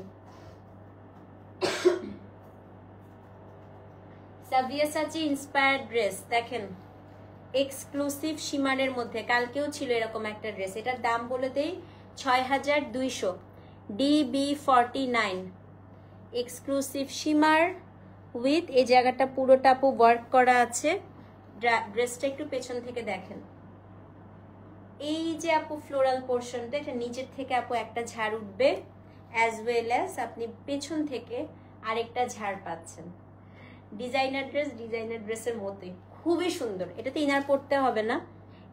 Speaker 1: সাভিয়াসাচি ইন্সপায়ার্ড ড্রেস। দেখেন এক্সক্লুসিভ সীমানের মধ্যে কালকেও ছিল এরকম একটা ড্রেস। এটার দাম বলে দেই 6200, DB49, এক্সক্লুসিভ সীমার উইথ এই জায়গাটা পুরোটা আপু ওয়ার্ক করা আছে। ড্রেসটা একটু পেছন থেকে দেখেন, এই যে আপু ফ্লোরাল পোর্শনটা, এটা নিচের থেকে আপু একটা ঝাড় উঠবে, অ্যাজ ওয়েল অ্যাজ আপনি পেছন থেকে আরেকটা ঝাড় পাচ্ছেন। ডিজাইনার ড্রেস, ডিজাইনার ড্রেসের মতোই খুবই সুন্দর। এটাতে ইনার পড়তে হবে না।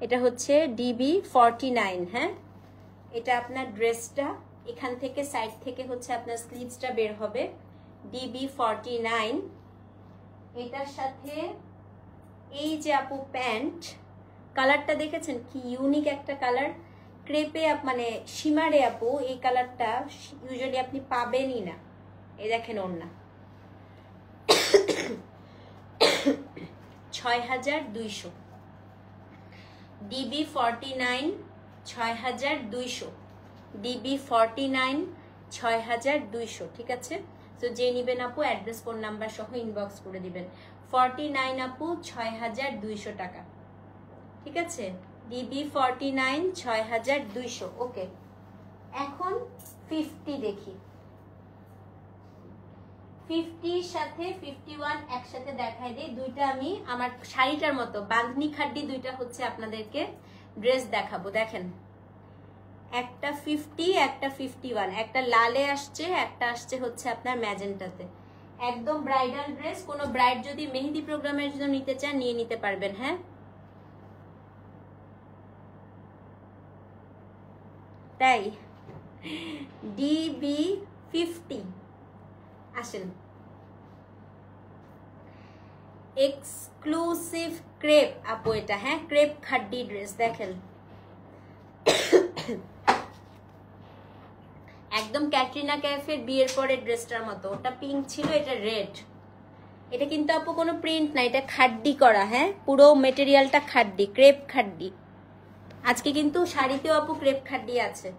Speaker 1: এটা হচ্ছে DB49। হ্যাঁ, এটা আপনার ড্রেসটা এখান থেকে সাইড থেকে হচ্ছে আপনার স্লিভসটা বের হবে। DB49, এটার সাথে এই যে আপু প্যান্ট, কালারটা দেখেছেন কি ইউনিক একটা কালার। ক্রেপে মানে সীমারে আপু এই কালারটা ইউজুয়ালি আপনি পাবেনই না। এই দেখেন ওড়না 6200, DB49 6200, DB49 6200। ঠিক আছে, তো যে নিবেন আপু অ্যাড্রেস ফোন নাম্বার সহ ইনবক্স করে দিবেন। 49 আপু 6200 টাকা। ঠিক আছে, DB49 6200। ওকে, এখন 50 দেখি। 50 সাথে 51 একসাথে দেখাই দিই। দুইটা আমি আমার শাড়িটার মতো বাঁধনি খাড্ডি দুইটা হচ্ছে আপনাদেরকে ড্রেস দেখাবো। দেখেন একটা 50, একটা 51, একটা লালে আসছে, একটা আসছে হচ্ছে আপনার ম্যাজেন্টাতে। একদম ব্রাইডাল ড্রেস। কোনো ব্রাইড যদি মেহেদি প্রোগ্রামের জন্য নিতে চান নিয়ে নিতে পারবেন। হ্যাঁ, তাই DB50 আসেন। এক্সক্লুসিভ ক্রেপ আপু এটা। হ্যাঁ, ক্রেপ খাড্ডি ড্রেস। দেখেন একদম ক্যাটরিনা ক্যাফের বিয়ের পরের ড্রেসটার মতো। ওটা পিঙ্ক ছিল, এটা রেড। এটা কিন্তু আপু কোনো প্রিন্ট না, এটা খাড্ডি করা। হ্যাঁ, পুরো মেটেরিয়ালটা খাড্ডি, ক্রেপ খাড্ডি। আজকে কিন্তু শাড়িতেও আপু ক্রেপ খাড্ডি আছে।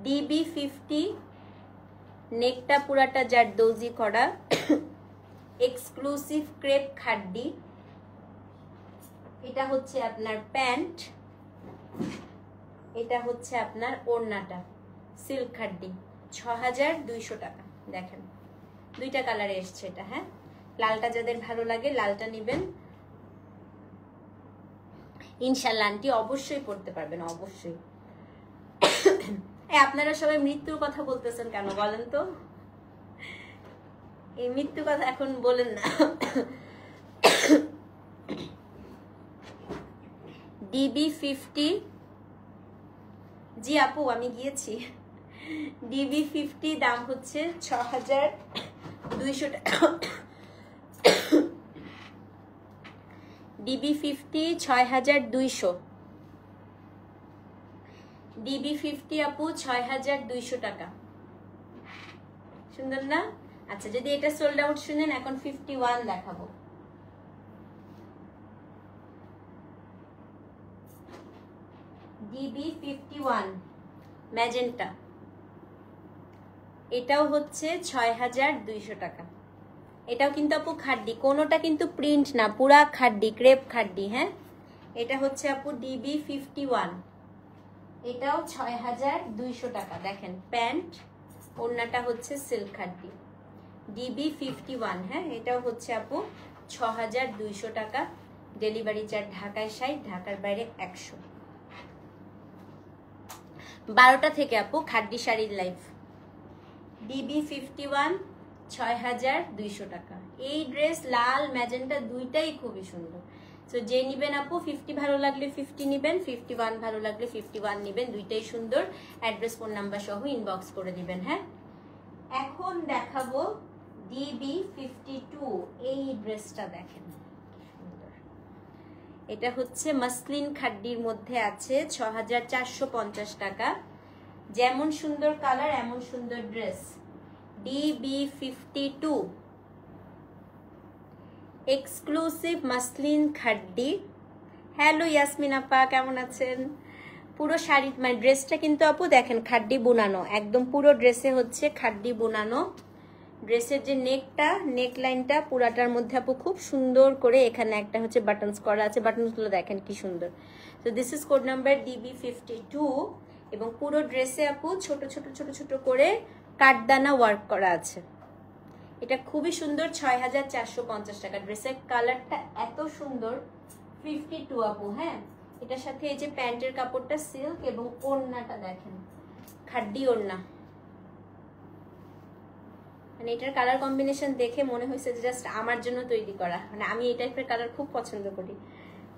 Speaker 1: DB50, নেকটা পুরাটা জারদৌজি করা, এক্সক্লুসিভ ক্রেপ খাড্ডি। এটা হচ্ছে আপনার প্যান্ট, এটা হচ্ছে আপনার ওড়নাটা সিল্ক খাড্ডি। 6200 টাকা। দেখেন দুইটা কালারে এসছে এটা। হ্যাঁ, লালটা যাদের ভালো লাগে লালটা নেবেন। ইনশাল্লাহ আন্টি অবশ্যই পড়তে পারবেন, অবশ্যই। আপনারা সবাই মৃত্যুর কথা বলতেছেন কেন বলেন তো? এই মৃত্যুর কথা এখন বলেন না। DB50, জি আপু আমি গিয়েছি। DB50 দাম হচ্ছে 6200 টাকা। DB50 6200, DB50 আপু 6200 টাকা। সুন্দর না? আচ্ছা, যদি এটা সোল্ড আউট শুনেন, এখন 51 দেখাবো। DB51 ম্যাজেন্টা, এটাও হচ্ছে 6200 টাকা। এটাও কিন্তু আপু খাড্ডি, কোনোটা কিন্তু প্রিন্ট না, পুরা খাড্ডি, ক্রেপ খাড্ডি। হ্যাঁ, এটা হচ্ছে আপু DB51, এটাও 6200 টাকা। দেখেন প্যান্ট, ওড়নাটা হচ্ছে সিল্ক খাড্ডি। DB51। হ্যাঁ, এটাও হচ্ছে আপু 6200 টাকা। ডেলিভারি চার্জ ঢাকায় 60, ঢাকার বাইরে 100। 12টা থেকে আপু খাড্ডি শাড়ির লাইভ। DB51 6200 টাকা। এই ড্রেস লাল ম্যাজেন্টা দুইটাই খুবই সুন্দর। তো যে নিবেন আপু 50 ভালো লাগলে 50 নিবেন, 51 ভালো লাগলে 51 নিবেন, দুইটাই সুন্দর। অ্যাড্রেস ফোন নাম্বার সহ ইনবক্স করে দিবেন। হ্যাঁ, এখন দেখাবো DB52। এই ড্রেসটা দেখেন সুন্দর। এটা হচ্ছে মাসলিন খাড্ডির মধ্যে আছে, 6450 টাকা। যেমন সুন্দর কালার এমন সুন্দর dress. DB52 exclusive muslin খাড্ডি। Hello Yasmin আপা, কেমন আছেন? পুরো শাড়ি মানে ড্রেসটা কিন্তু আপু দেখেন খাড্ডি বুনানো, একদম পুরো ড্রেসে হচ্ছে খাড্ডি বুনানো। ড্রেসের যে নেকটা, নেক লাইনটা পুরাটার মধ্যে আপু খুব সুন্দর করে এখানে একটা হচ্ছে বাটনস করা আছে, বাটনসগুলো দেখেন কি সুন্দর। তো this is code number DB52 এবং পুরো ড্রেসে আপু ছোট ছোট ছোট ছোট করে কাঠদানা ওয়ার্ক করা আছে। এটা খুবই সুন্দর, 6450 টাকা। ড্রেসের কালারটা এত সুন্দর, 52 আপু। হ্যাঁ, এটার সাথে এই যে প্যান্টের কাপড়টা সিল্ক এবং ওড়নাটা দেখেন খাড্ডি ওড়না। মানে এটার কালার কম্বিনেশন দেখে মনে হয়েছে যে জাস্ট আমার জন্য তৈরি করা। মানে আমি এই টাইপের কালার খুব পছন্দ করি।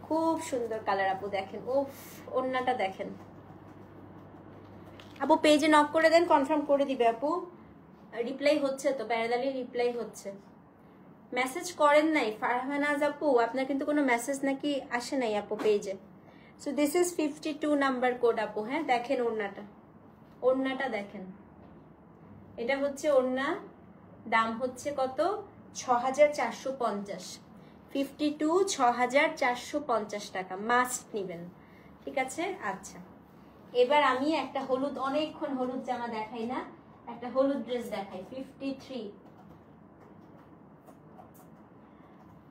Speaker 1: খুব সুন্দর কালার আপু, দেখেন। ওফ, ওড়নাটা দেখেন আপু। পেজে নক করে দেন, কনফার্ম করে দিবে আপু। রিপ্লাই হচ্ছে তো, প্যারাদালি রিপ্লাই হচ্ছে। মেসেজ করেন নাই ফারহানাজ আপু, আপনার কিন্তু কোনো মেসেজ নাকি আসে নাই আপু পেজে। So this is 52 number code আপু। হ্যাঁ, দেখেন ওড়নাটা, ওড়নাটা দেখেন। এটা হচ্ছে ওড়না, দাম হচ্ছে কত? 6450। 52 6450 টাকা। মাস্ট নিবেন, ঠিক আছে? আচ্ছা, এবার আমি একটা হলুদ, অনেকক্ষণ হলুদ জামা দেখাই না, একটা হলুদ ড্রেস দেখাই। 53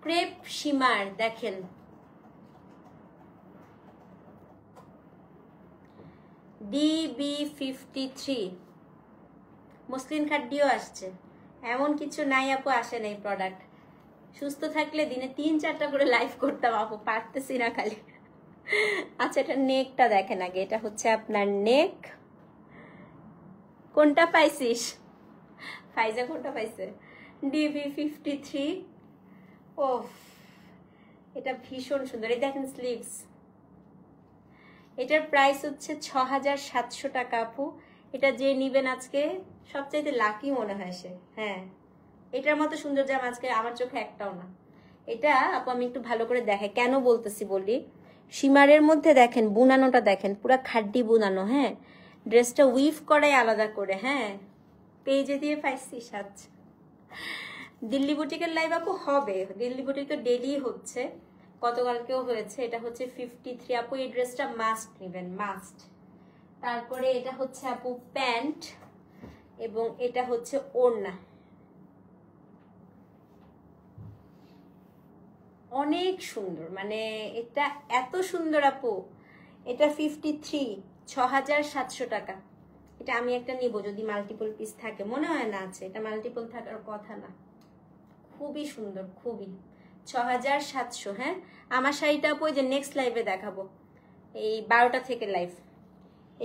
Speaker 1: ক্রেপ শিমার, দেখেন DB53 মসলিন খাড্ডিও আসছে। এমন কিছু নাই আপু, আসে নাই প্রোডাক্ট। সুস্থ থাকলে দিনে 3-4টা করে লাইভ করতাম আপু, পারতেছি না খালি। আচ্ছা, এটা নেকটা দেখেন আগে। এটা হচ্ছে আপনার নেক। কোনটা পাইছিস ফাইজা, কোনটা পাইছে? DB53। ও, এটা ভীষণ সুন্দর। এই দেখেন স্লিভস। এটার প্রাইস হচ্ছে 6700 টাকা আপু। এটা যে নিবেন আজকে সবচাইতে লাকি মনে হয় সে। হ্যাঁ, এটার মতো সুন্দর জামা আজকে আমার চোখে একটাও না। এটা আপু আমি একটু ভালো করে দেখাই, কেন বলতেছি বলি। শিমারের মধ্যে দেখেন বুনানোটা দেখেন, পুরা খাড্ডি বুনানো। হ্যাঁ, ড্রেসটা উইভ করাই আলাদা করে। হ্যাঁ, পেজে দিয়ে পাইছি সাজ। দিল্লি বুটিকের লাইভ আপু হবে, দিল্লি বুটিক তো ডেলি হচ্ছে, গতকালকেও হয়েছে। এটা হচ্ছে 53 আপু। এই ড্রেসটা মাস্ট নেবেন, মাস্ট। তারপরে এটা হচ্ছে আপু প্যান্ট এবং এটা হচ্ছে ওড়না। অনেক সুন্দর, মানে এটা এত সুন্দর আপু। এটা 53 6700 টাকা। এটা আমি একটা নিব যদি মাল্টিপল পিস থাকে, মনে হয় না আছে, এটা মাল্টিপল থাকার কথা না। খুবই সুন্দর, খুবই। 6700। হ্যাঁ, আমার শাড়িটা আপু যে নেক্সট লাইভে দেখাবো, এই 12টা থেকে লাইভ।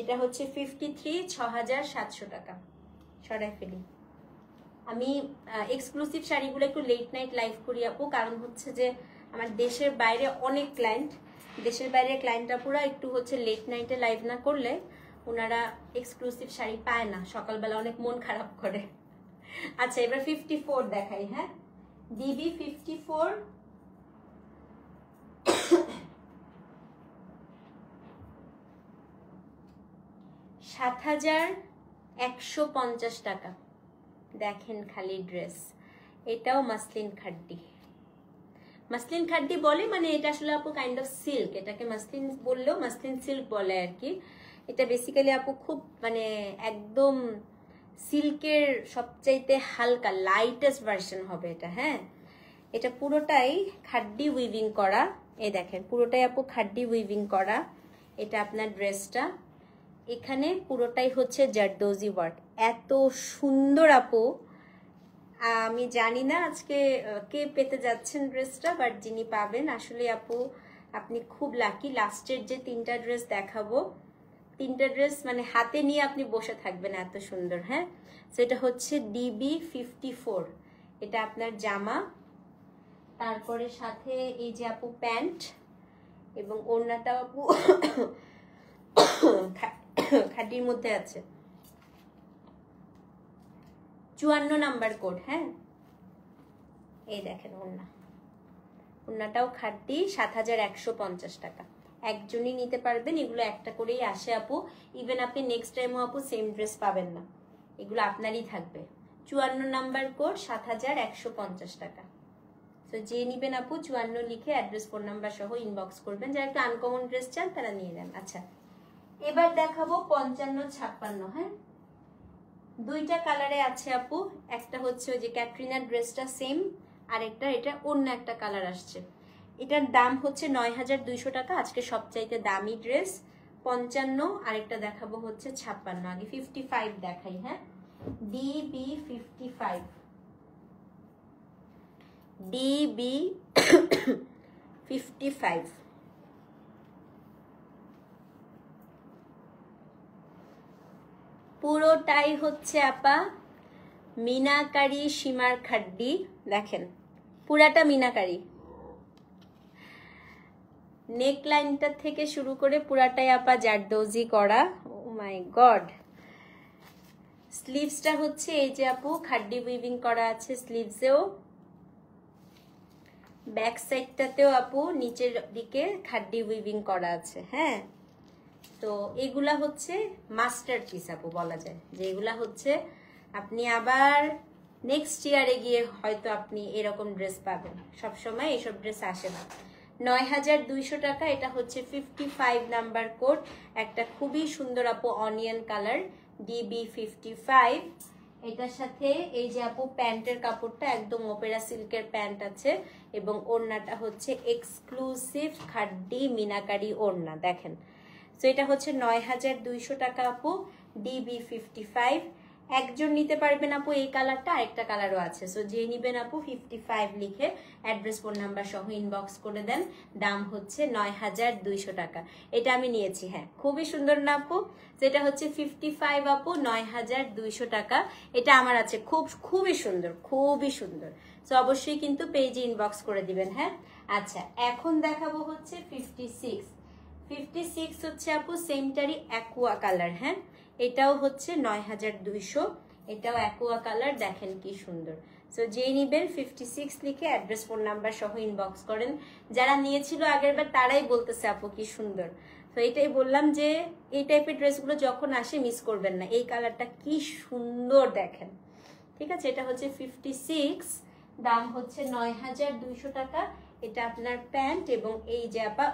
Speaker 1: এটা হচ্ছে 53 6700 টাকা। সরাই ফেলি। আমি এক্সক্লুসিভ শাড়িগুলো একটু লেট নাইট লাইভ করি আপু, কারণ হচ্ছে যে আমার দেশের বাইরে অনেক ক্লায়েন্ট, দেশের বাইরে ক্লায়েন্টরা পুরো একটু হচ্ছে লেট নাইটে লাইভ না করলে ওনারা এক্সক্লুসিভ শাড়ি পায় না, সকালবেলা অনেক মন খারাপ করে। আচ্ছা, এবার 54 দেখাই। হ্যাঁ, DB54 7150 টাকা। দেখেন খালি ড্রেস। এটাও মাসলিন খাড্ডি। মাসলিন খাড্ডি বলে, মানে এটা আসলে আপু কাইন্ড অফ সিল্ক। এটাকে মাসলিন বললেও মাসলিন সিল্ক বলে আর কি। এটা বেসিক্যালি আপু খুব মানে একদম সিল্কের সবচাইতে হালকা লাইটেস্ট ভার্সন হবে এটা। হ্যাঁ, এটা পুরোটাই খাড্ডি উইভিং করা। এই দেখেন পুরোটাই আপু খাড্ডি উইভিং করা। এটা আপনার ড্রেসটা, এখানে পুরোটাই হচ্ছে জারদোজি ওয়ার্ক। এত সুন্দর আপু, আমি জানি না আজকে কে পেতে যাচ্ছেন ড্রেসটা, বাট যিনি পাবেন আসলে আপু আপনি খুব লাকি। লাস্টের যে 3টা ড্রেস দেখাবো, 3টা ড্রেস মানে হাতে নিয়ে আপনি বসে থাকবেন, এত সুন্দর। হ্যাঁ, সেটা হচ্ছে DB54। এটা আপনার জামা, তারপরে সাথে এই যে আপু প্যান্ট এবং ওড়নাটা আপু খাড্ডির মধ্যে আছে। 54 নাম্বার কোড। হ্যাঁ, এই দেখেন ওড়না, ওড়নাটাও খাড্ডি, 7150 টাকা। একজনই নিতে পারবেন, এগুলো একটা করেই আসে আপু। ইভেন আপনি নেক্সট টাইমও আপু সেম ড্রেস পাবেন না, এগুলো আপনারই থাকবে। 54 নাম্বার কোড, 7150 টাকা। তো যে নিবেন আপু 54 লিখে অ্যাড্রেস ফোন নাম্বার সহ ইনবক্স করবেন। যারা একটু আনকমন ড্রেস চান তারা নিয়ে নেন। আচ্ছা, এবার দেখাবো 55-56। হ্যাঁ, দুইটা কালারে আছে আপু। একটা হচ্ছে ওই যে ক্যাটরিনার ড্রেসটা সেম, আর এটা অন্য একটা কালার আসছে। এটার দাম হচ্ছে 9200 টাকা, আজকে সবচাইতে দামি ড্রেস। 55, আরেকটা দেখাবো হচ্ছে 56। আগে 55 দেখাই। হ্যাঁ, DB55, DB55। পুরোটাই হচ্ছে আপা মিনাকারি সীমার খাড্ডি। দেখেন পুরাটা মিনাকারি, নেক লাইনটা থেকে শুরু করে পুরাটাই আপা জারদৌজি করা। ও মাই গড। স্লিভসটা হচ্ছে এই যে আপু খাড্ডি উইভিং করা আছে স্লিভসেও, ব্যাক সাইডটাতেও আপু নিচের দিকে খাড্ডি উইভিং করা আছে। হ্যাঁ, তো এগুলা হচ্ছে মাস্টারপিস আপু, বলা যায় যে এগুলা হচ্ছে আপনি আবার নেক্সট ইয়ারে গিয়ে হয়তো আপনি এরকম ড্রেস পাবেন, সবসময় এইসব ড্রেস আসে না। 9200 টাকা। এটা হচ্ছে 55 নাম্বার কোড, একটা খুবই সুন্দর আপু অনিয়ন কালার, DB55। এটার সাথে এই যে আপু প্যান্টের কাপড়টা একদম ওপেরা সিল্কের প্যান্ট আছে, এবং ওড়নাটা হচ্ছে এক্সক্লুসিভ খাড্ডি মিনাকারি ওড়না। দেখেন, তো এটা হচ্ছে 9200 টাকা আপু, DB55। একজন নিতে পারবেন আপু এই কালারটা, আরেকটা কালারও আছে। সো যে নিবেন আপু 55 লিখে অ্যাড্রেস ফোন নাম্বার সহ ইনবক্স করে দেন। দাম হচ্ছে 9200 টাকা। এটা আমি নিয়েছি। হ্যাঁ, খুবই সুন্দর না আপু? যেটা হচ্ছে 55 আপু, 9200 টাকা। এটা আমার আছে, খুবই সুন্দর, খুবই সুন্দর। তো অবশ্যই কিন্তু পেজে ইনবক্স করে দিবেন। হ্যাঁ, আচ্ছা, এখন দেখাবো হচ্ছে 56 হচ্ছে আপু সেমটারই অ্যাকুয়া কালার। হ্যাঁ, এটাও হচ্ছে 9200, এটাও অ্যাকুয়া কালার। দেখেন কি সুন্দর। সো যেই নিবেন 56 লিখে অ্যাড্রেস ফোন নাম্বার সহ ইনবক্স করেন। যারা নিয়েছিল আগেরবার তারাই বলতেছে আপু কি সুন্দর। তো এটাই বললাম যে এই টাইপের ড্রেসগুলো যখন আসে মিস করবেন না। এই কালারটা কি সুন্দর দেখেন। ঠিক আছে, এটা হচ্ছে 56, দাম হচ্ছে 9200 টাকা। এটা আপনার প্যান্ট এবং এই যে আপা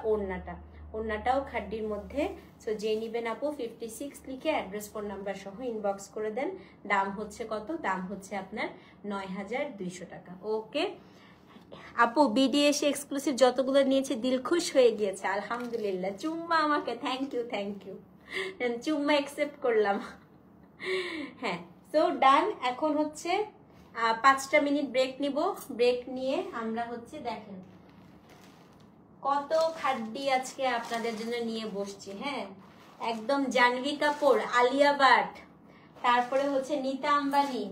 Speaker 1: ওড়নাটাও খাড্ডির মধ্যে। সো যে নিবেন আপু 56 লিখে অ্যাড্রেস ফোন নাম্বার সহ ইনবক্স করে দেন। দাম হচ্ছে কত? দাম হচ্ছে আপনার 9200 টাকা। ওকে আপু, BDS এক্সক্লুসিভ যতগুলো নিয়েছে দিল খুশ হয়ে গিয়েছে, আলহামদুলিল্লাহ। চুম্মা আমাকে থ্যাংক ইউ, চুম্মা অ্যাকসেপ্ট করলাম। হ্যাঁ, সো ডান। এখন হচ্ছে 5টা মিনিট ব্রেক নিব। ব্রেক নিয়ে আমরা হচ্ছে দেখেন কত খাড্ডি আজকে আপনাদের জন্য নিয়ে বসছি। হ্যাঁ, একদম জাহ্নবী কাপুর, আলিয়া ভাট, তারপরে হচ্ছে নীতা আম্বানি,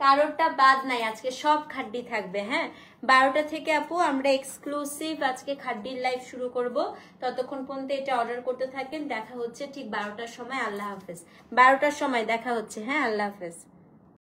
Speaker 1: কারোরটা বাদ নাই। আজকে সব খাড্ডি থাকবে। হ্যাঁ, 12টা থেকে আপু আমরা এক্সক্লুসিভ আজকে খাড্ডির লাইভ শুরু করব। ততক্ষণ পর্যন্ত এটা অর্ডার করতে থাকেন। দেখা হচ্ছে ঠিক 12টার সময়। আল্লাহ হাফেজ। 12টার সময় দেখা হচ্ছে। হ্যাঁ, আল্লাহ হাফেজ।